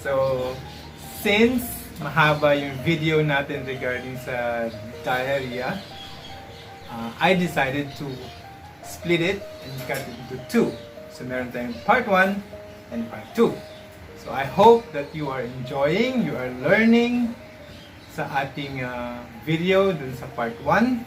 So, since mahaba yung video natin regarding sa diarrhea, I decided to split it and cut it into two. So, meron tayong part 1 and part 2. So, I hope that you are enjoying, you are learning sa ating video dun sa part 1.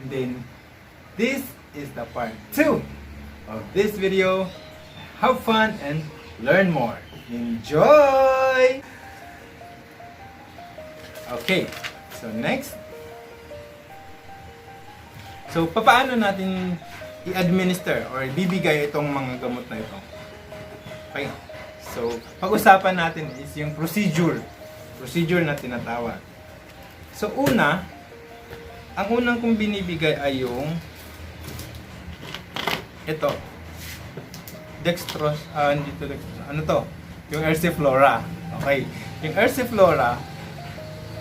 And then, this is the part 2 of this video. Have fun and learn more. Enjoy! Okay, so next. So, paano natin i-administer or bibigay itong mga gamot na ito? Okay, so pag-usapan natin is yung procedure na tinatawag. So, ang unang kong binibigay ay yung ito. Ano to? Yung Ersiflora. Okay. Yung Ersiflora,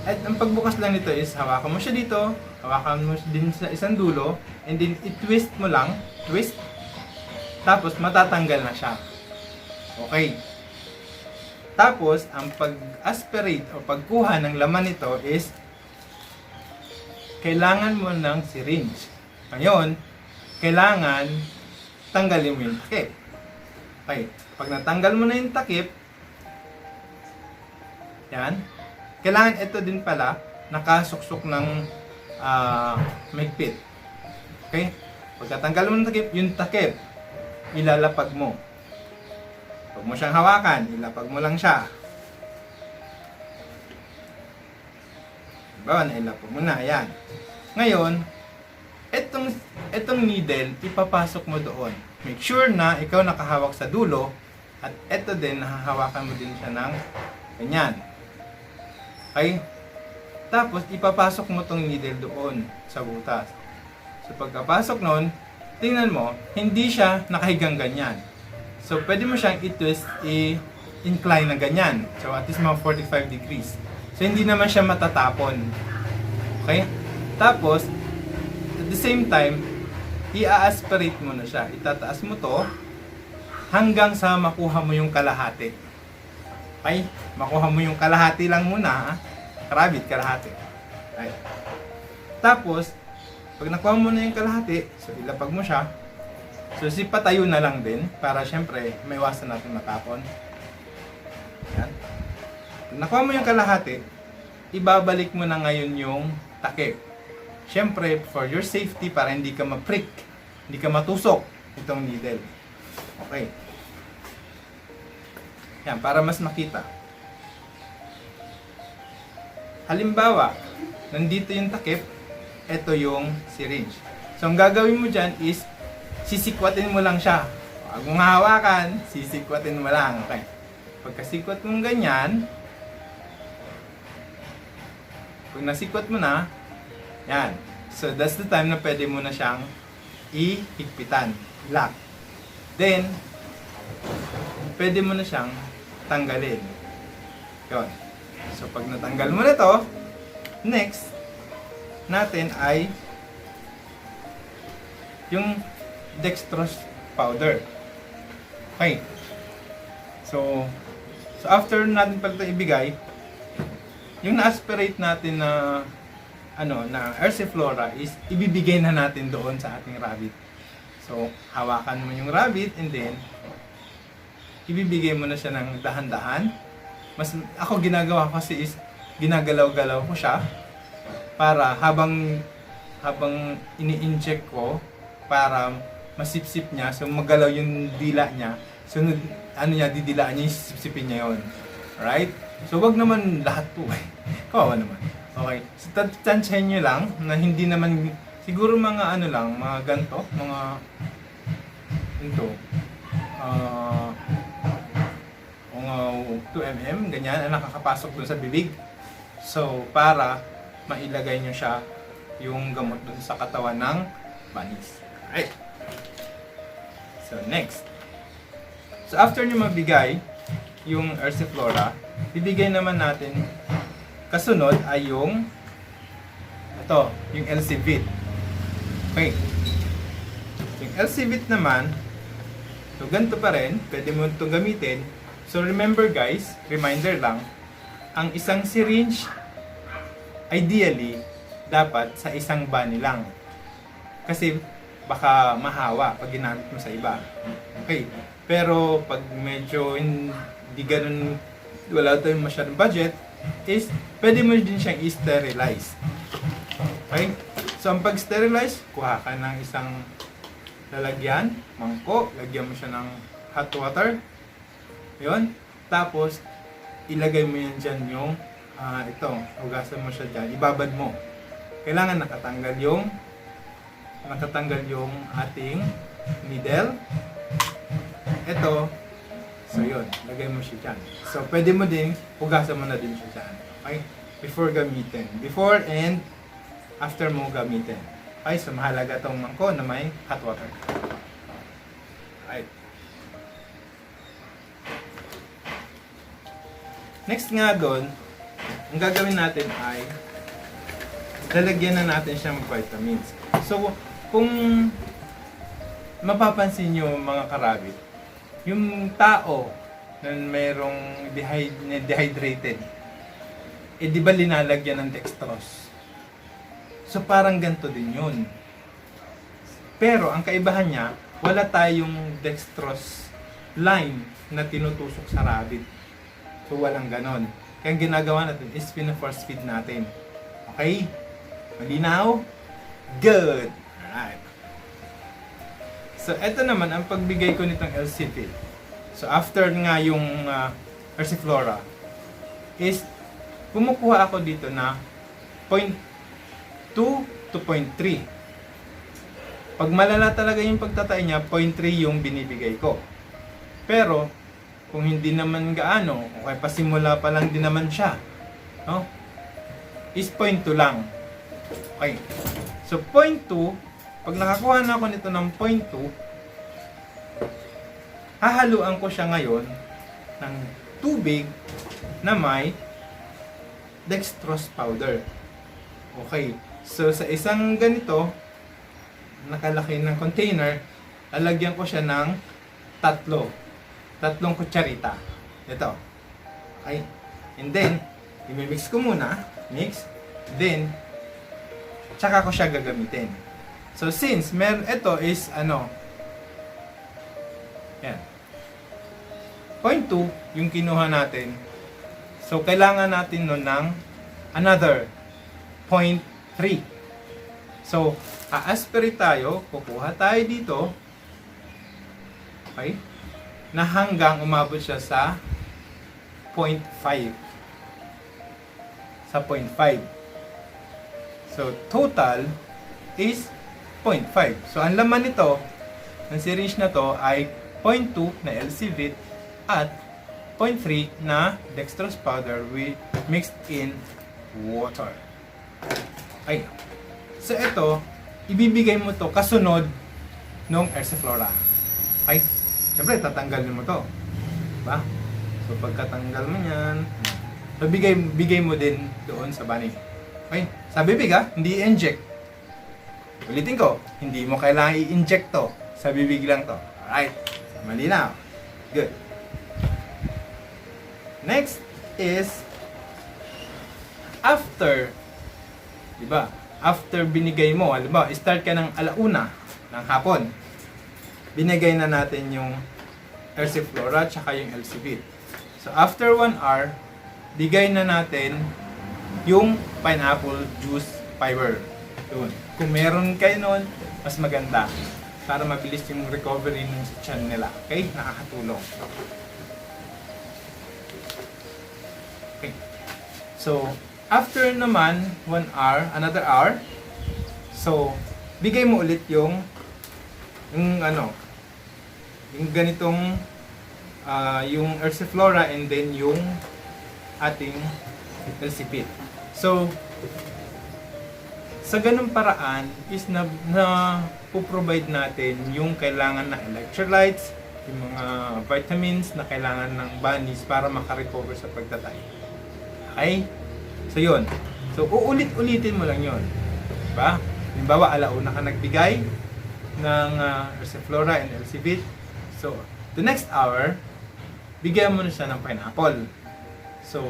at ang pagbukas lang nito is hawakan mo siya dito, hawakan mo din sa isang dulo, and then i-twist mo lang, tapos matatanggal na siya. Okay. Tapos, ang pag-aspirate o pagkuha ng laman nito is kailangan mo ng syringe. Ngayon, kailangan tanggalin mo yung takip. Okay. Pag natanggal mo na yung takip, yan, kailangan ito din pala nakasuksok ng mahigpit. Okay? Pagkatanggal mo ng takip, yung takip, ilalapag mo. Huwag mo siyang hawakan, ilapag mo lang siya. Diba? Nailapag mo na, yan. Ngayon, itong needle, ipapasok mo doon. Make sure na ikaw nakahawak sa dulo at ito din, nahahawakan mo din siya ng ganyan. Okay? Tapos, ipapasok mo tong needle doon sa butas. So, pagkapasok nun, tingnan mo, hindi siya nakahigang ganyan. So, pwede mo siyang i-twist, i-incline na ganyan. So, at least mga 45 degrees. So, hindi naman siya matatapon. Okay? Tapos, at the same time, i-aspirate mo na siya. Itataas mo to hanggang sa makuha mo yung kalahati. Okay? Makuha mo yung kalahati lang muna. Kalahati. Okay. Tapos, pag nakuha mo na yung kalahati, so ilapag mo siya. So, patayo na lang din para syempre maiwasan natin matapon. Yan. Pag nakuha mo yung kalahati, ibabalik mo na ngayon yung takip. Syempre, for your safety, para hindi ka ma-prick, hindi ka matusok itong needle. Okay. Yan, para mas makita. Halimbawa, nandito yung takip, ito yung syringe. So, ang gagawin mo dyan is, sisikwatin mo lang siya. Huwag mong hawakan, sisikwatin mo lang. Okay. Pagkasikwat mong ganyan, pag nasikwat mo na, yan. So, that's the time na pwede mo na siyang ihigpitan. Lock. Then, pwede mo na siyang tanggalin. Yun. So, pag natanggal mo na to, next natin ay yung dextrose powder. Okay. So after natin pala ito ibigay, yung na-aspirate natin na na Ersiflora is ibibigay na natin doon sa ating rabbit. So, hawakan mo yung rabbit and then ibibigay mo na siya ng dahan-dahan. Ako ginagawa ko kasi is ginagalaw-galaw ko siya para habang ini-inject ko para masipsip niya, so magalaw yung dila niya. So didilaan niya, sipsipin niya yun. Alright? So wag naman lahat po eh. Kawawa naman. Okay. So tansyahin nyo lang na hindi naman, siguro mga mga ganto, mga ito. Mga 2 mm, ganyan, ang nakakapasok dun sa bibig. So, para mailagay nyo siya yung gamot dun sa katawan ng bunnies. Alright. So, next. So, after nyo mabigay yung Ersiflora, bibigay naman natin kasunod ay yung yung LC-Vit. Okay. Yung LC-Vit naman, so ganito pa rin, pwede mo itong gamitin. So remember guys, reminder lang, ang isang syringe ideally dapat sa isang bunny lang. Kasi baka mahawa pag ginamit mo sa iba. Okay. Pero pag medyo hindi ganun, wala tayong masyadong budget, is pwede mo din siyang i-sterilize. Okay? So ang pag-sterilize, kuha ka ng isang lalagyan, mangkok, lagyan mo siya ng hot water. Yun. Tapos, ilagay mo yan dyan yung, hugasan mo siya dyan, ibabad mo. Kailangan nakatanggal yung ating needle. Ito, so yun, lagay mo siya dyan. So, pwede mo din, hugasan mo na din siya dyan. Okay? Before gamitin. Before and after mo gamitin. Okay? So, mahalaga itong mangko na may hot water. Right. Next nga doon, ang gagawin natin ay lalagyan na natin siyang vitamins. So, kung mapapansin nyo mga karabit, yung tao na mayroong dehydrated, di ba linalagyan ng dextrose? So parang ganito din yun. Pero ang kaibahan niya, wala tayong dextrose line na tinutusok sa rabbit. So walang ganon. Kaya ang ginagawa natin is pina-force feed natin. Okay? Malinaw? Good! Alright. So, eto naman ang pagbigay ko nitong LCP. So, after nga yung Versiflora, is kumukuha ako dito na 0.2 to 0.3. Pag malala talaga yung pagtatay niya, 0.3 yung binibigay ko. Pero, kung hindi naman gaano, okay, pasimula pa lang din naman siya, no? Is 0.2 lang. Okay. So, 0.2, pag nakakuha na ako nito ng 0.2, hahaluan ko siya ngayon ng tubig na may dextrose powder. Okay. So, sa isang ganito, nakalaki ng container, lalagyan ko siya ng tatlong kutsarita. Ito. Okay. And then, i-mix ko muna. Mix. Then, tsaka ko siya gagamitin. So, since ito is yan. 0.2 yung kinuha natin. So, kailangan natin nun ng another 0.3. So, a-aspirate tayo, kukuha tayo dito. Okay? Na hanggang umabot siya sa 0.5. Sa 0.5. So, total is 0.5. So, ang laman nito, ng syringe na to ay 0.2 na LC-Vit at 0.3 na dextrose powder mixed in water. Ay. So, ito, ibibigay mo to kasunod nung Versiflora. Okay? Siyempre, tatanggalin mo to. Diba? So, pagkatanggal mo yan, so, bigay mo din doon sa bunny. Okay? Sa bibig hindi i-inject. Ulitin ko, hindi mo kailangan i-inject to. Sa bibig lang to. Alright. Malinaw. Good. Next is after, diba? After binigay mo, halimbawa, start ka ng 1:00 ng hapon. Binigay na natin yung Versiflora tsaka yung LC-Vit. So, after 1 hour, bigay na natin yung pineapple juice fiber. Yun. Kung meron kayo nun, mas maganda. Para mabilis yung recovery ng tiyan nila. Okay? Nakakatulong. Okay. So, after naman, 1 hour, another hour, so, bigay mo ulit yung ganitong, yung Versiflora and then yung ating LC-Vit. So, sa ganung paraan is na provide natin yung kailangan na electrolytes, yung mga vitamins na kailangan ng bunnies para makarecover sa pagtatay. Okay? So, yun. So, uulit-ulitin mo lang yun. Diba? Halimbawa, 1:00 ka nagbigay ng Versiflora and LC-Vit. So, the next hour, bigyan mo na siya ng pineapple. So,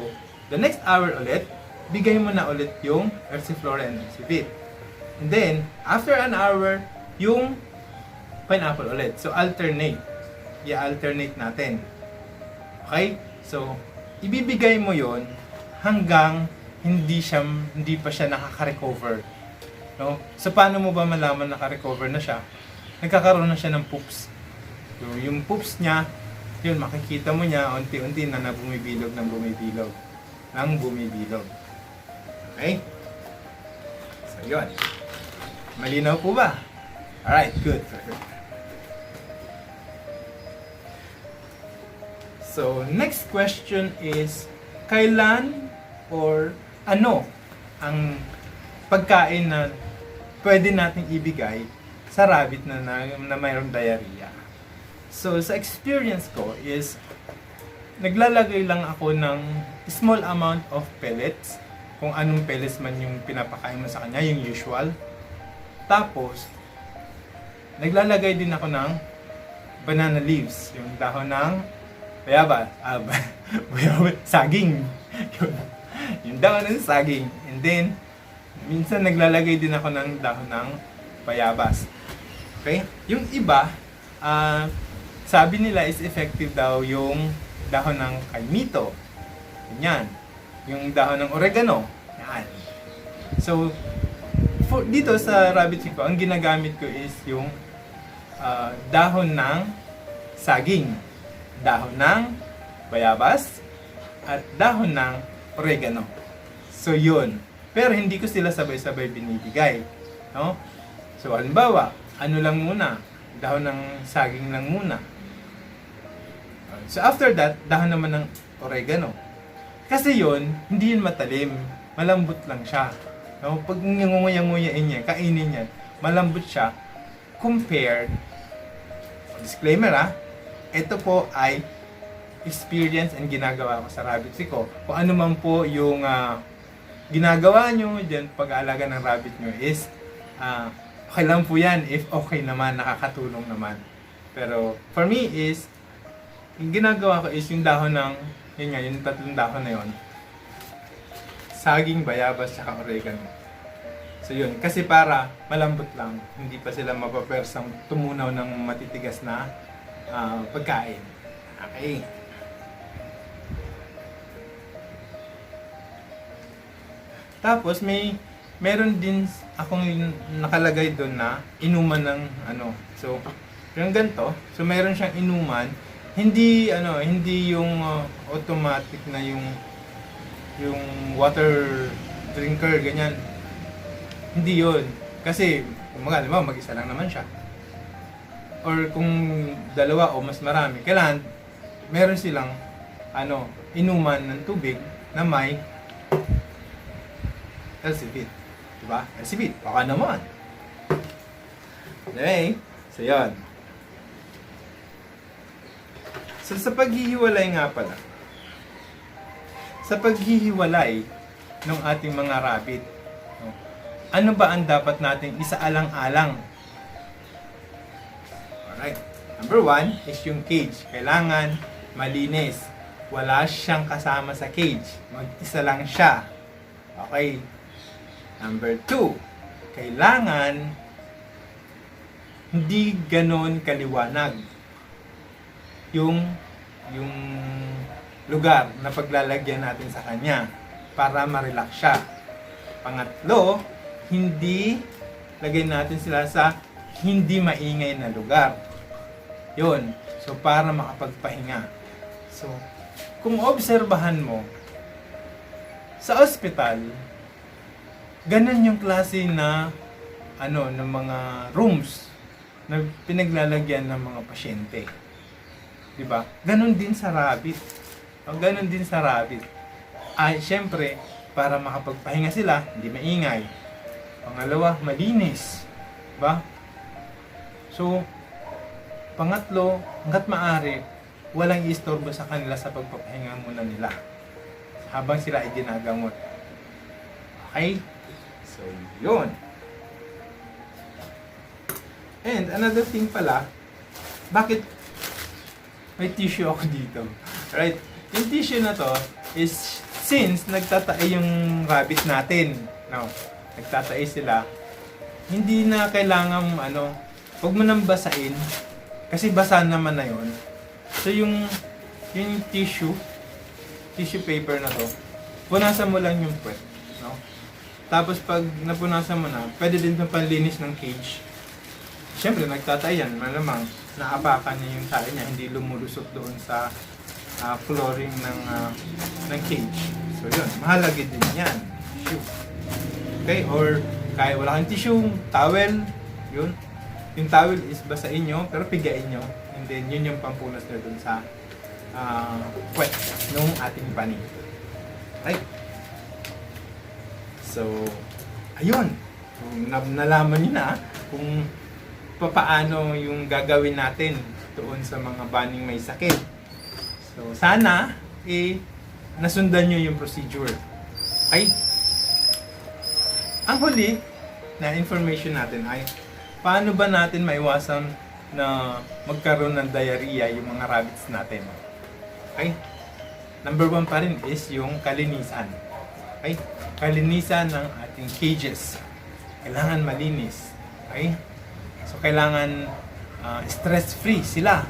the next hour ulit, bigay mo na ulit yung Versiflora and Versivit. And then, after an hour, yung pineapple ulit. So, alternate. I-alternate natin. Okay? So, ibibigay mo yon hanggang hindi pa siya nakaka-recover. No? So, paano mo ba malaman nakaka-recover na siya? Nagkakaroon na siya ng poops. So, yung poops niya, yun, makikita mo niya unti-unti na bumibilog ng bumibilog. Okay? So, yun. Malinaw po ba? Alright, good. So, next question is, kailan or ano ang pagkain na pwede nating ibigay sa rabbit na mayroong diarrhea? So, sa experience ko is, naglalagay lang ako ng small amount of pellets, kung anong pellets man yung pinapakain mo sa kanya, yung usual. Tapos, naglalagay din ako ng banana leaves, yung dahon ng saging. Yung dahon ng saging. And then, minsan naglalagay din ako ng dahon ng bayabas. Okay? Yung iba, sabi nila is effective daw yung dahon ng kaimito. Ganyan. Yung dahon ng oregano. Yan. So, dito sa rabbit ko, ang ginagamit ko is yung dahon ng saging, dahon ng bayabas, at dahon ng oregano. So, yun. Pero hindi ko sila sabay-sabay binibigay. No? So, halimbawa, ano lang muna? Dahon ng saging lang muna. So, after that, dahon naman ng oregano. Kasi yun, hindi yun matalim. Malambot lang siya. No? Pag ngunguya-nguyain niya, kainin niya, malambot siya compared, disclaimer ito po ay experience and ginagawa ko sa rabbit ko. Kung ano man po yung ginagawa nyo dyan pag-aalaga ng rabbit nyo is okay lang po yan if okay naman, nakakatulong naman. Pero for me is, yung ginagawa ko is yung dahon ng, yun nga, yung tatlong dahon na yun, saging, bayabas, saka oregano. So yun, kasi para malambot lang, hindi pa sila mapapersang tumunaw ng matitigas na pagkain. Okay. Tapos meron din akong nakalagay doon na inuman ng ano. So, yung ganito, so meron siyang inuman, hindi yung automatic na yung water drinker ganyan. Hindi 'yon. Kasi mag-isa lang naman siya. Or kung dalawa o mas marami, kailangan meron silang inuman ng tubig na may Versivit. Diba? Versivit. Baka naman. Okay. So, yan. So, sa paghihiwalay nga pala. Sa paghihiwalay ng ating mga rabbit, ano ba ang dapat nating isaalang-alang? Alright. Number 1 is yung cage. Kailangan malinis. Wala siyang kasama sa cage. Mag-isa lang siya. Okay. Number 2, kailangan hindi ganon kaliwanag yung lugar na paglalagyan natin sa kanya para ma-relax siya. Pangatlo, hindi lagay natin sila sa hindi maingay na lugar. Yun. So, para makapagpahinga. So, kung obserbahan mo, sa ospital, ganun yung klase na ng mga rooms na pinaglalagyan ng mga pasyente. 'Di ba? Ganun din sa rabbit. Ganun din sa rabbit. Ay, syempre, para makapagpahinga sila, hindi maingay. Pangalawa, malinis. 'Di ba? So, pangatlo, hangga't maaari, walang istorbo sa kanila sa pagpapahinga muna nila habang sila ay ginagamot. Okay? So, yun. And another thing pala, bakit may tissue ako dito? Right? Yung tissue na to is since nagtatae yung rabbit natin. No? Nagtatae sila. Hindi na kailangan huwag mo nang basain kasi basa naman na yun. So yung tissue paper na to, punasan mo lang yung puwet, no? Tapos pag napunasan mo na, pwede din itong panlinis ng cage. Siyempre, nagtatay yan, malamang naapakan niya yung tayo niya, hindi lumulusot doon sa flooring ng cage. So yun, mahalaga din yan. Tissue. Okay, or kaya wala kang tissue, towel, yun. Yung towel is basain nyo, pero pigain nyo. And then yun yung pampunas nyo doon sa puwet nung ating panig. Right? So, ayun. Nalaman nyo na kung paano yung gagawin natin doon sa mga baning may sakit. So, sana nasundan nyo yung procedure. Ay, ang huli na information natin ay paano ba natin maiwasan na magkaroon ng diarrhea yung mga rabbits natin. Okay? Number 1 pa rin is yung kalinisan. Okay? Kalinisan ng ating cages. Kailangan malinis. Okay? So, kailangan stress-free sila.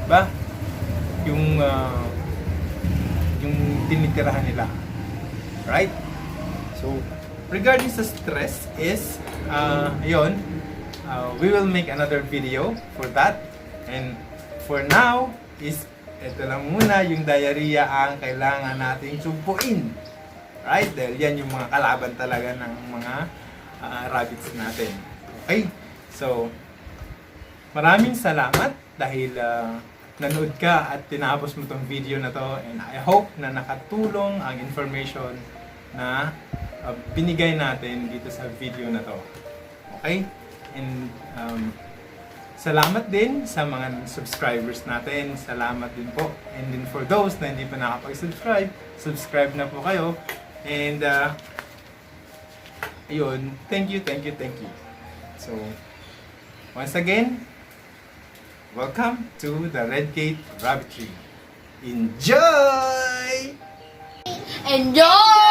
Diba? Yung tinitirahan nila. Right? So, regarding sa stress is, ayun, we will make another video for that. And for now, is ito lang muna yung diarrhea ang kailangan nating sumpuin. Right? Dahil yan yung mga kalaban talaga ng mga rabbits natin. Okay? So, maraming salamat dahil nanood ka at tinapos mo tong video na to. And I hope na nakatulong ang information na binigay natin dito sa video na to. Okay? And salamat din sa mga subscribers natin. Salamat din po. And then for those na hindi pa nakapag-subscribe, subscribe na po kayo. And ayun, thank you. So, once again, welcome to the Redgate Rabbitry. Enjoy! Enjoy!